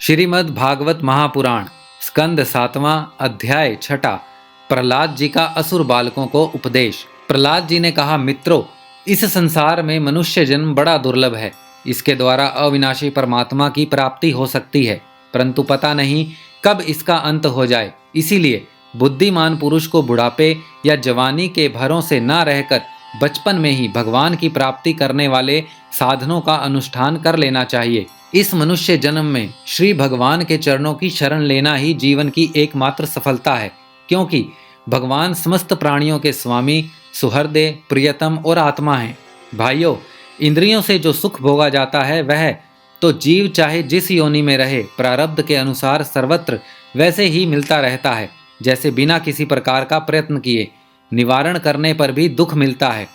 श्रीमद् भागवत महापुराण स्कंद 7वां अध्याय 6 प्रहलाद जी का असुर बालकों को उपदेश। प्रहलाद जी ने कहा, मित्रों, इस संसार में मनुष्य जन्म बड़ा दुर्लभ है। इसके द्वारा अविनाशी परमात्मा की प्राप्ति हो सकती है, परंतु पता नहीं कब इसका अंत हो जाए। इसीलिए बुद्धिमान पुरुष को बुढ़ापे या जवानी के भरों से न रहकर बचपन में ही भगवान की प्राप्ति करने वाले साधनों का अनुष्ठान कर लेना चाहिए। इस मनुष्य जन्म में श्री भगवान के चरणों की शरण लेना ही जीवन की एकमात्र सफलता है, क्योंकि भगवान समस्त प्राणियों के स्वामी, सुहृदय, प्रियतम और आत्मा हैं। भाइयों, इंद्रियों से जो सुख भोगा जाता है वह तो जीव चाहे जिस योनि में रहे प्रारब्ध के अनुसार सर्वत्र वैसे ही मिलता रहता है, जैसे बिना किसी प्रकार का प्रयत्न किए निवारण करने पर भी दुख मिलता है।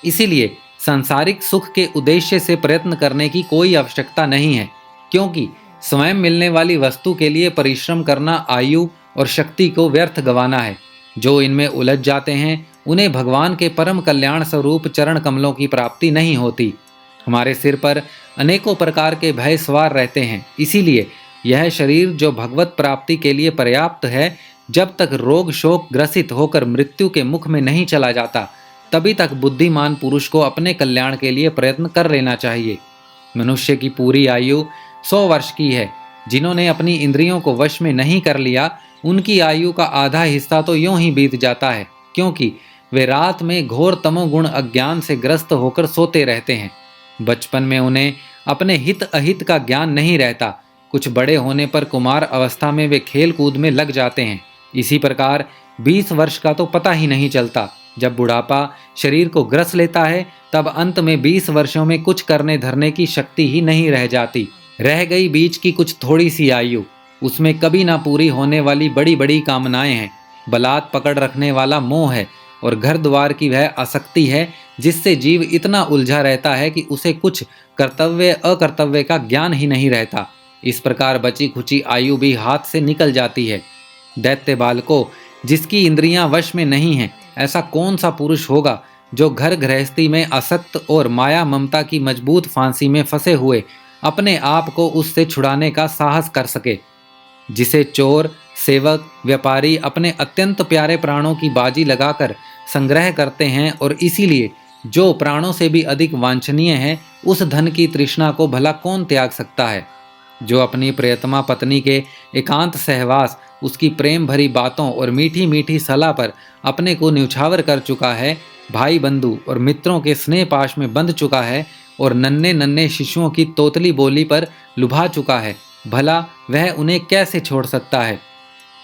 इसीलिए सांसारिक सुख के उद्देश्य से प्रयत्न करने की कोई आवश्यकता नहीं है, क्योंकि स्वयं मिलने वाली वस्तु के लिए परिश्रम करना आयु और शक्ति को व्यर्थ गंवाना है। जो इनमें उलझ जाते हैं उन्हें भगवान के परम कल्याण स्वरूप चरण कमलों की प्राप्ति नहीं होती। हमारे सिर पर अनेकों प्रकार के भय सवार रहते हैं, इसीलिए यह शरीर जो भगवत प्राप्ति के लिए पर्याप्त है, जब तक रोग शोक ग्रसित होकर मृत्यु के मुख में नहीं चला जाता, तभी तक बुद्धिमान पुरुष को अपने कल्याण के लिए प्रयत्न कर लेना चाहिए। मनुष्य की पूरी आयु 100 वर्ष की है। जिन्होंने अपनी इंद्रियों को वश में नहीं कर लिया, उनकी आयु का आधा हिस्सा तो यूं ही बीत जाता है, क्योंकि वे रात में घोर तमोगुण अज्ञान से ग्रस्त होकर सोते रहते हैं। बचपन में उन्हें अपने हित अहित का ज्ञान नहीं रहता। कुछ बड़े होने पर कुमार अवस्था में वे खेल कूद में लग जाते हैं। इसी प्रकार 20 वर्ष का तो पता ही नहीं चलता। जब बुढ़ापा शरीर को ग्रस लेता है, तब अंत में 20 वर्षों में कुछ करने धरने की शक्ति ही नहीं रह जाती। रह गई बीच की कुछ थोड़ी सी आयु, उसमें कभी ना पूरी होने वाली बड़ी बड़ी कामनाएं हैं, बलात् पकड़ रखने वाला मोह है और घर द्वार की वह आसक्ति है, जिससे जीव इतना उलझा रहता है कि उसे कुछ कर्तव्य अकर्तव्य का ज्ञान ही नहीं रहता। इस प्रकार बची खुची आयु भी हाथ से निकल जाती है। दैत्य बालकों, जिसकी इंद्रियां वश में नहीं हैं, ऐसा कौन सा पुरुष होगा जो घर गृहस्थी में आसक्त और माया ममता की मजबूत फांसी में फंसे हुए अपने आप को उससे छुड़ाने का साहस कर सके। जिसे चोर, सेवक, व्यापारी अपने अत्यंत प्यारे प्राणों की बाजी लगाकर संग्रह करते हैं, और इसीलिए जो प्राणों से भी अधिक वांछनीय है, उस धन की तृष्णा को भला कौन त्याग सकता है। जो अपनी प्रियतमा पत्नी के एकांत सहवास, उसकी प्रेम भरी बातों और मीठी मीठी सलाह पर अपने को न्यौछावर कर चुका है, भाई बंधु और मित्रों के स्नेह पाश में बंध चुका है और नन्हे नन्हे शिशुओं की तोतली बोली पर लुभा चुका है, भला वह उन्हें कैसे छोड़ सकता है।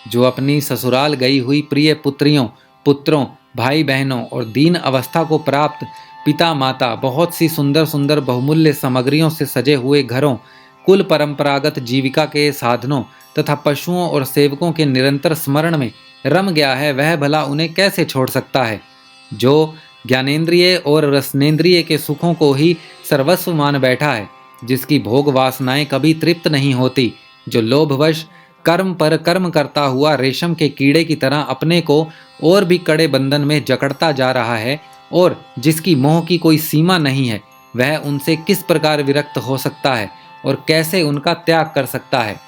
जो अपनी ससुराल गई हुई प्रिय पुत्रियों, पुत्रों, भाई बहनों और दीन अवस्था को प्राप्त पिता माता, बहुत सी सुंदर सुंदर बहुमूल्य सामग्रियों से सजे हुए घरों, कुल परंपरागत जीविका के साधनों तथा पशुओं और सेवकों के निरंतर स्मरण में रम गया है, वह भला उन्हें कैसे छोड़ सकता है। जो ज्ञानेंद्रिय और रसनेंद्रिय के सुखों को ही सर्वस्व मान बैठा है, जिसकी भोग वासनाएं कभी तृप्त नहीं होती, जो लोभवश कर्म पर कर्म करता हुआ रेशम के कीड़े की तरह अपने को और भी कड़े बंधन में जकड़ता जा रहा है, और जिसकी मोह की कोई सीमा नहीं है, वह उनसे किस प्रकार विरक्त हो सकता है और कैसे उनका त्याग कर सकता है।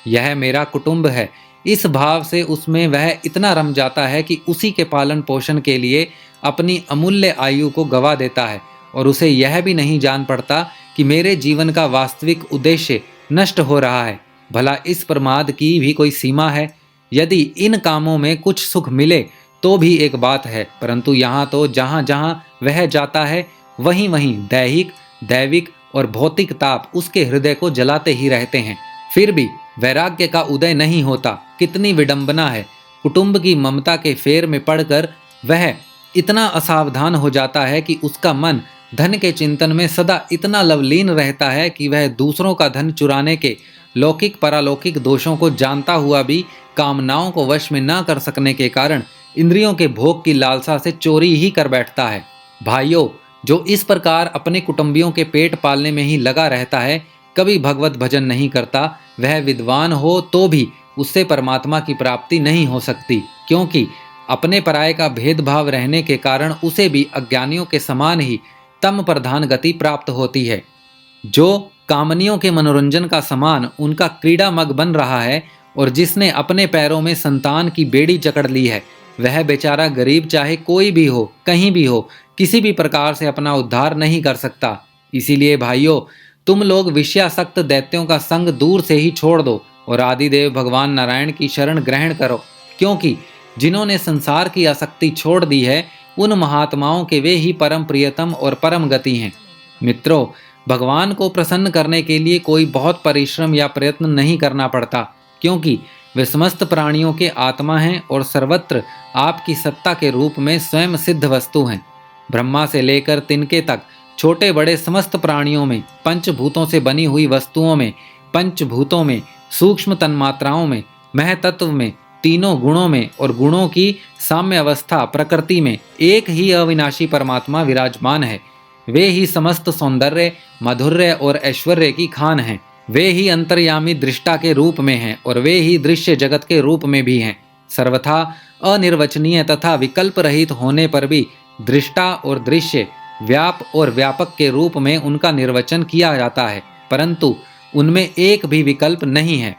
यह मेरा कुटुंब है, इस भाव से उसमें वह इतना रम जाता है कि उसी के पालन पोषण के लिए अपनी अमूल्य आयु को गवा देता है, और उसे यह भी नहीं जान पड़ता कि मेरे जीवन का वास्तविक उद्देश्य नष्ट हो रहा है। भला इस प्रमाद की भी कोई सीमा है। यदि इन कामों में कुछ सुख मिले तो भी एक बात है, परंतु यहाँ तो जहाँ जहाँ वह जाता है, वहीं वहीं दैहिक, दैविक और भौतिक ताप उसके हृदय को जलाते ही रहते हैं। फिर भी वैराग्य का उदय नहीं होता। कितनी विडंबना है। कुटुंब की ममता के फेर में पड़कर वह इतना असावधान हो जाता है कि उसका मन धन के चिंतन में सदा इतना लवलीन रहता है कि वह दूसरों का धन चुराने के लौकिक परालौकिक दोषों को जानता हुआ भी कामनाओं को वश में न कर सकने के कारण इंद्रियों के भोग की लालसा से चोरी ही कर बैठता है। भाइयों, जो इस प्रकार अपने कुटुंबियों के पेट पालने में ही लगा रहता है, कभी भगवत भजन नहीं करता, वह विद्वान हो तो भी उससे परमात्मा की प्राप्ति नहीं हो सकती, क्योंकि अपने पराये का भेदभाव रहने के कारण उसे भी अज्ञानियों के समान ही तम प्रधान गति प्राप्त होती है। जो कामनियों के मनोरंजन का सामान उनका क्रीड़ा मग बन रहा है, और जिसने अपने पैरों में संतान की बेड़ी जकड़ ली है, वह बेचारा गरीब चाहे कोई भी हो, कहीं भी हो, किसी भी प्रकार से अपना उद्धार नहीं कर सकता। इसीलिए भाइयों, तुम लोग विषयासक्त दैत्यों का संग दूर से ही छोड़ दो और आदिदेव भगवान नारायण की शरण ग्रहण करो, क्योंकि जिन्होंने संसार की आसक्ति छोड़ दी है, उन महात्माओं के वे ही परम प्रियतम और परम गति हैं। मित्रों, भगवान को प्रसन्न करने के लिए कोई बहुत परिश्रम या प्रयत्न नहीं करना पड़ता, क्योंकि वे समस्त प्राणियों के आत्मा हैं और सर्वत्र आपकी सत्ता के रूप में स्वयं सिद्ध वस्तु हैं। ब्रह्मा से लेकर तिनके तक छोटे बड़े समस्त प्राणियों में, पंचभूतों से बनी हुई वस्तुओं में, पंचभूतों में, सूक्ष्म तन्मात्राओं में, महतत्व में, तीनों गुणों में और गुणों की साम्य अवस्था प्रकृति में एक ही अविनाशी परमात्मा विराजमान है। वे ही समस्त सौंदर्य, माधुर्य और ऐश्वर्य की खान हैं। वे ही अंतर्यामी दृष्टा के रूप में हैं और वे ही दृश्य जगत के रूप में भी हैं। सर्वथा अनिर्वचनीय तथा विकल्प रहित होने पर भी दृष्टा और दृश्य, व्याप और व्यापक के रूप में उनका निर्वचन किया जाता है, परंतु उनमें एक भी विकल्प नहीं है।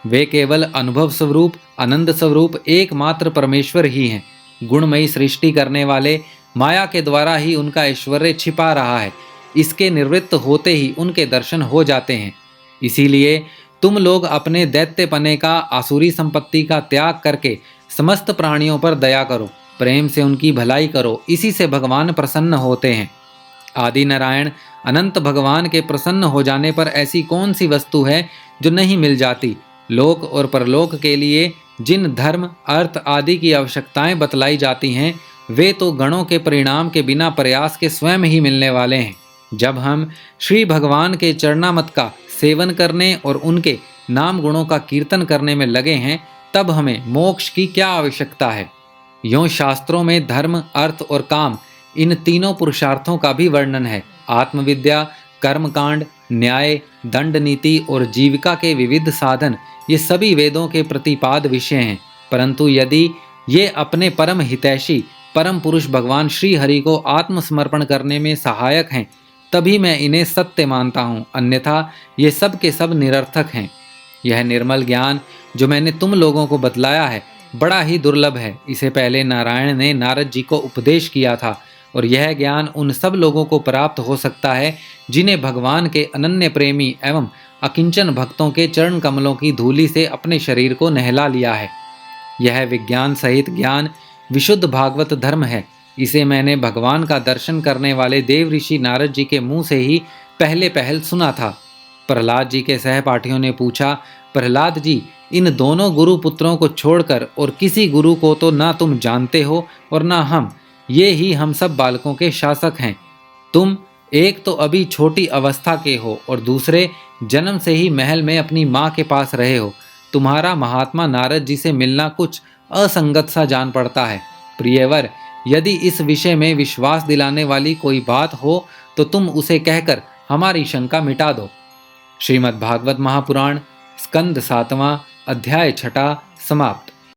वे केवल अनुभव स्वरूप, आनंद स्वरूप एकमात्र परमेश्वर ही हैं। गुणमयी सृष्टि करने वाले माया के द्वारा ही उनका ऐश्वर्य छिपा रहा है। इसके निवृत्त होते ही उनके दर्शन हो जाते हैं। इसीलिए तुम लोग अपने दैत्यपने का, आसुरी संपत्ति का त्याग करके समस्त प्राणियों पर दया करो, प्रेम से उनकी भलाई करो। इसी से भगवान प्रसन्न होते हैं। आदि नारायण अनंत भगवान के प्रसन्न हो जाने पर ऐसी कौन सी वस्तु है जो नहीं मिल जाती। लोक और परलोक के लिए जिन धर्म, अर्थ आदि की आवश्यकताएं बतलाई जाती हैं, वे तो गणों के परिणाम के बिना प्रयास के स्वयं ही मिलने वाले हैं। जब हम श्री भगवान के चरणामृत का सेवन करने और उनके नाम गुणों का कीर्तन करने में लगे हैं, तब हमें मोक्ष की क्या आवश्यकता है। यों शास्त्रों में धर्म, अर्थ और काम, इन तीनों पुरुषार्थों का भी वर्णन है। आत्मविद्या, कर्मकांड, न्याय, दंड नीति और जीविका के विविध साधन, ये सभी वेदों के प्रतिपाद विषय हैं। परंतु यदि ये अपने परम हितैषी परम पुरुष भगवान श्री हरि को आत्मसमर्पण करने में सहायक हैं, तभी मैं इन्हें सत्य मानता हूँ, अन्यथा ये सब के सब निरर्थक हैं। यह निर्मल ज्ञान जो मैंने तुम लोगों को बतलाया है, बड़ा ही दुर्लभ है। इसे पहले नारायण ने नारद जी को उपदेश किया था, और यह ज्ञान उन सब लोगों को प्राप्त हो सकता है जिन्हें भगवान के अनन्य प्रेमी एवं अकिंचन भक्तों के चरण कमलों की धूलि से अपने शरीर को नहला लिया है। यह विज्ञान सहित ज्ञान विशुद्ध भागवत धर्म है। इसे मैंने भगवान का दर्शन करने वाले देव ऋषि नारद जी के मुंह से ही पहले पहल सुना था। प्रहलाद जी के सहपाठियों ने पूछा, प्रहलाद जी, इन दोनों गुरु पुत्रों को छोड़कर और किसी गुरु को तो ना तुम जानते हो और ना हम, ये ही हम सब बालकों के शासक हैं। तुम एक तो अभी छोटी अवस्था के हो और दूसरे जन्म से ही महल में अपनी माँ के पास रहे हो। तुम्हारा महात्मा नारद जी से मिलना कुछ असंगत सा जान पड़ता है। प्रियवर, यदि इस विषय में विश्वास दिलाने वाली कोई बात हो तो तुम उसे कहकर हमारी शंका मिटा दो। श्रीमद् भागवत महापुराण स्कंद 7वां अध्याय 6 समाप्त।